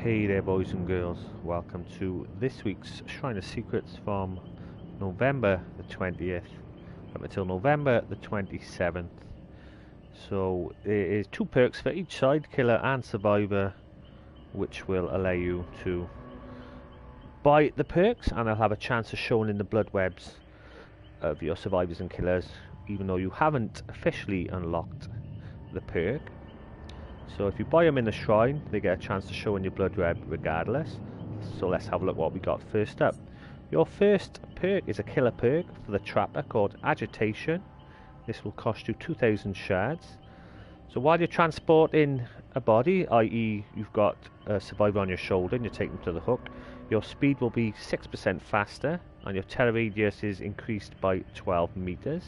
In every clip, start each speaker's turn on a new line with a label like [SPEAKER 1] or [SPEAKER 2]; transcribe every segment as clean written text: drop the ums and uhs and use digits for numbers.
[SPEAKER 1] Hey there, boys and girls. Welcome to this week's Shrine of Secrets from November the 20th up until November the 27th. So, it is two perks for each side, Killer and Survivor, which will allow you to buy the perks, and they'll have a chance of showing in the blood webs of your Survivors and Killers, even though you haven't officially unlocked the perk. So if you buy them in the shrine, they get a chance to show in your blood web regardless. So let's have a look what we got first up. Your first perk is a killer perk for the trapper called Agitation. This will cost you 2,000 shards. So while you're transporting a body, i.e. you've got a survivor on your shoulder and you're taking them to the hook, your speed will be 6% faster and your terror radius is increased by 12 meters.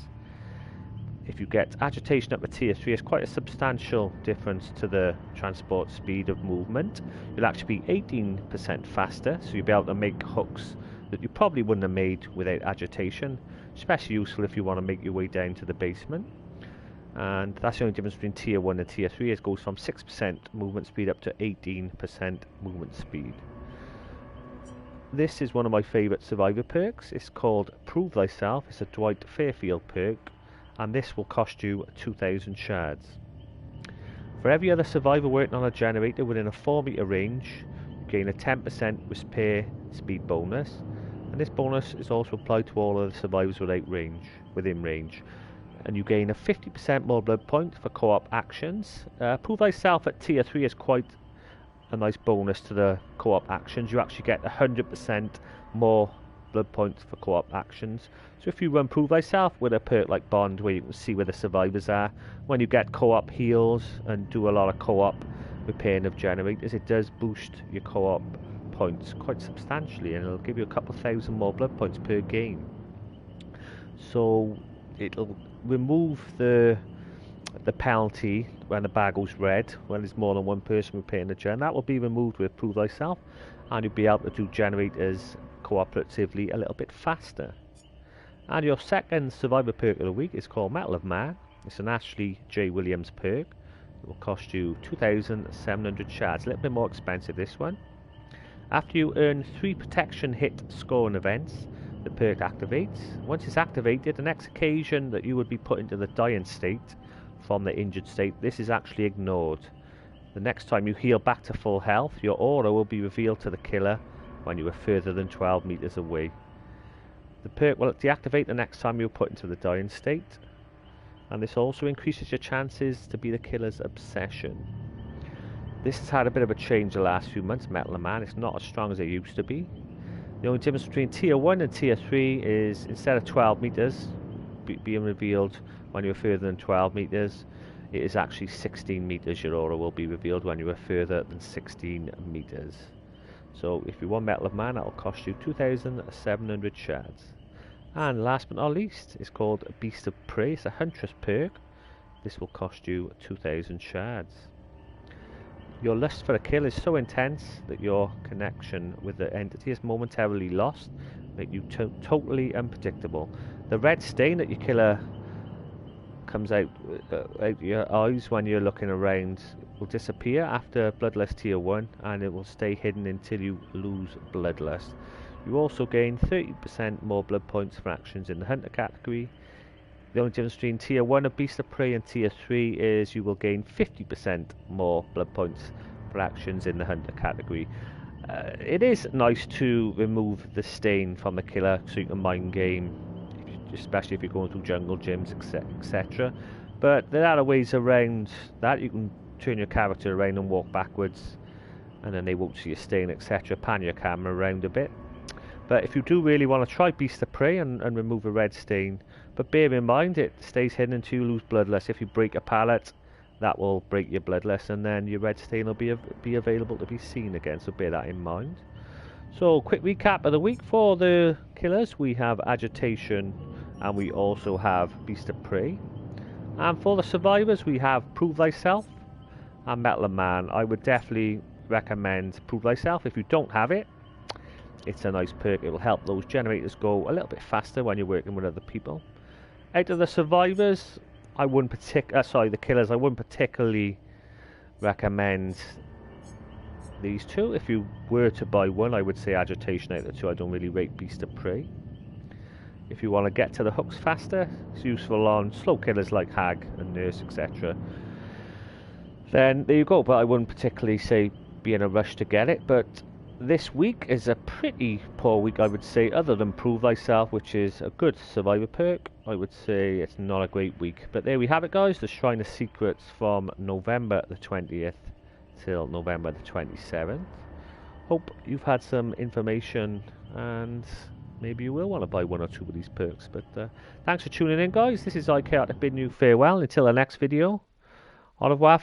[SPEAKER 1] If you get Agitation up to tier 3, it's quite a substantial difference to the transport speed of movement. You'll actually be 18% faster, so you'll be able to make hooks that you probably wouldn't have made without Agitation. Especially useful if you want to make your way down to the basement. And that's the only difference between tier 1 and tier 3. It goes from 6% movement speed up to 18% movement speed. This is one of my favourite survivor perks. It's called Prove Thyself. It's a Dwight Fairfield perk, and this will cost you 2,000 shards. For every other survivor working on a generator within a 4 meter range, you gain a 10% repair speed bonus, and this bonus is also applied to all other survivors within range. And you gain a 50% more blood point for co-op actions. Prove Thyself at tier 3 is quite a nice bonus to the co-op actions. You actually get 100% more blood points for co-op actions. So if you run Prove Thyself with a perk like Bond, where you can see where the survivors are, when you get co-op heals and do a lot of co-op repairing of generators, it does boost your co-op points quite substantially, and it'll give you a couple thousand more blood points per game. So it'll remove the penalty when the bar goes red, when there's more than one person repairing the gen. That will be removed with Prove Thyself, and you'll be able to do generators cooperatively a little bit faster. And your second survivor perk of the week is called Mettle of Man. It's an Ashley J. Williams perk. It will cost you 2,700 shards. A little bit more expensive, this one. After you earn 3 protection hit scoring events, the perk activates. Once it's activated, the next occasion that you would be put into the dying state from the injured state, this is actually ignored. The next time you heal back to full health, your aura will be revealed to the killer when you are further than 12 meters away. The perk will deactivate the next time you're put into the dying state, and this also increases your chances to be the killer's obsession. This has had a bit of a change the last few months, Mettle of Man. It's not as strong as it used to be. The only difference between tier 1 and tier 3 is instead of 12 meters being revealed when you're further than 12 meters, it is actually 16 meters. Your aura will be revealed when you are further than 16 meters. So if you want Mettle of Man, that will cost you 2,700 shards. And last but not least, it's called Beast of Prey. It's a Huntress perk. This will cost you 2,000 shards. Your lust for a kill is so intense that your connection with the entity is momentarily lost, making you totally unpredictable. The red stain that your killer comes out your eyes when you're looking around will disappear after Bloodlust tier 1, and it will stay hidden until you lose Bloodlust. You also gain 30% more blood points for actions in the Hunter category. The only difference between tier 1 of Beast of Prey and tier 3 is you will gain 50% more blood points for actions in the Hunter category. It is nice to remove the stain from the killer so you can mind game, especially if you're going through jungle gyms, etc. But there are ways around that. You can turn your character around and walk backwards, and then they won't see your stain, etc. Pan your camera around a bit. But if you do really want to try Beast of Prey and remove a red stain, but bear in mind it stays hidden until you lose Bloodlust. If you break a pallet, that will break your Bloodlust, and then your red stain will be available to be seen again, so bear that in mind. So quick recap of the week. For the killers, we have Agitation, and we also have Beast of Prey. And for the survivors, we have Prove Thyself and Mettle of Man. I would definitely recommend Prove Thyself if you don't have it. It's a nice perk. It will help those generators go a little bit faster when you're working with other people. Out of the survivors, the killers, I wouldn't particularly recommend these two. If you were to buy one, I would say Agitation out of the two. I don't really rate Beast of Prey. If you want to get to the hooks faster, it's useful on slow killers like Hag and Nurse, etc. Then there you go, but I wouldn't particularly say be in a rush to get it. But this week is a pretty poor week, I would say, other than Prove Thyself, which is a good survivor perk. I would say it's not a great week. But there we have it, guys, the Shrine of Secrets from November the 20th till November the 27th. Hope you've had some information, and maybe you will want to buy one or two of these perks. But thanks for tuning in, guys. This is IK to bid you farewell until the next video. Au revoir.